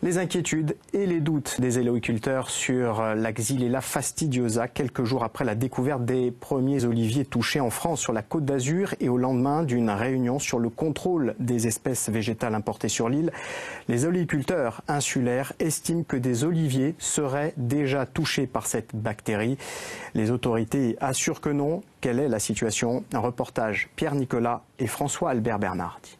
Les inquiétudes et les doutes des oléiculteurs sur la Xylella fastidiosa quelques jours après la découverte des premiers oliviers touchés en France sur la Côte d'Azur et au lendemain d'une réunion sur le contrôle des espèces végétales importées sur l'île. Les oléiculteurs insulaires estiment que des oliviers seraient déjà touchés par cette bactérie. Les autorités assurent que non. Quelle est la situation? Un reportage Pierre Nicolas et François-Albert Bernardi.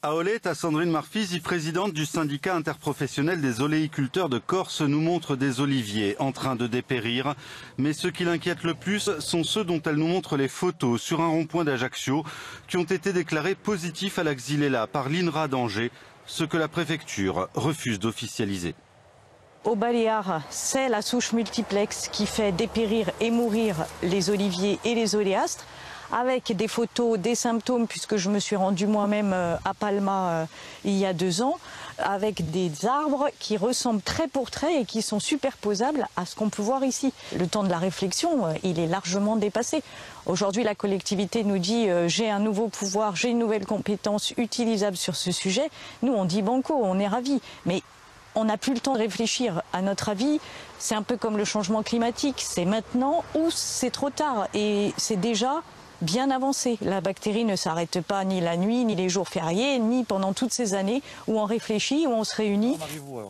À Olette, Sandrine Marfisi, présidente du syndicat interprofessionnel des oléiculteurs de Corse, nous montre des oliviers en train de dépérir. Mais ce qui l'inquiète le plus sont ceux dont elle nous montre les photos sur un rond-point d'Ajaccio qui ont été déclarés positifs à la Xylella par l'INRA d'Angers, ce que la préfecture refuse d'officialiser. Au Baléares, c'est la souche multiplex qui fait dépérir et mourir les oliviers et les oléastres, avec des photos, des symptômes, puisque je me suis rendue moi-même à Palma il y a 2 ans, avec des arbres qui ressemblent trait pour trait et qui sont superposables à ce qu'on peut voir ici. Le temps de la réflexion, il est largement dépassé. Aujourd'hui, la collectivité nous dit j'ai un nouveau pouvoir, j'ai une nouvelle compétence utilisable sur ce sujet. Nous, on dit banco, on est ravis. Mais on n'a plus le temps de réfléchir. À notre avis, c'est un peu comme le changement climatique. C'est maintenant ou c'est trop tard. Et c'est déjà bien avancé. La bactérie ne s'arrête pas ni la nuit, ni les jours fériés, ni pendant toutes ces années où on réfléchit, où on se réunit.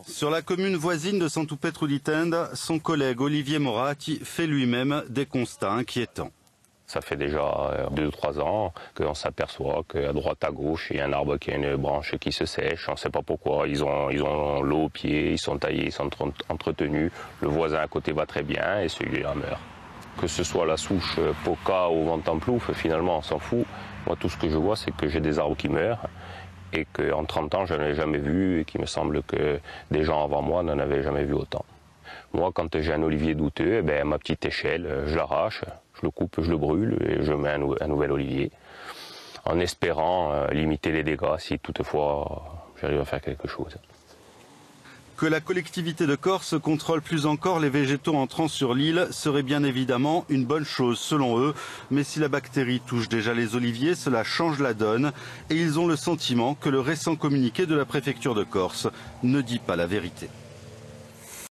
Sur la commune voisine de Sant'Upetru-di-Tenda, son collègue Olivier Moratti fait lui-même des constats inquiétants. Ça fait déjà 2 ou 3 ans qu'on s'aperçoit qu'à droite à gauche, il y a un arbre qui a une branche qui se sèche. On ne sait pas pourquoi. Ils ont l'eau au pied, ils sont taillés, ils sont entretenus. Le voisin à côté va très bien et celui-là meurt. Que ce soit la souche Poca ou Ventamplouf, finalement, on s'en fout. Moi, tout ce que je vois, c'est que j'ai des arbres qui meurent et qu'en 30 ans, je n'en ai jamais vu et qu'il me semble que des gens avant moi n'en avaient jamais vu autant. Moi, quand j'ai un olivier douteux, eh ben, ma petite échelle, je l'arrache, je le coupe, je le brûle et je mets un nouvel olivier, en espérant limiter les dégâts si toutefois j'arrive à faire quelque chose. Que la collectivité de Corse contrôle plus encore les végétaux entrant sur l'île serait bien évidemment une bonne chose selon eux. Mais si la bactérie touche déjà les oliviers, cela change la donne. Et ils ont le sentiment que le récent communiqué de la préfecture de Corse ne dit pas la vérité.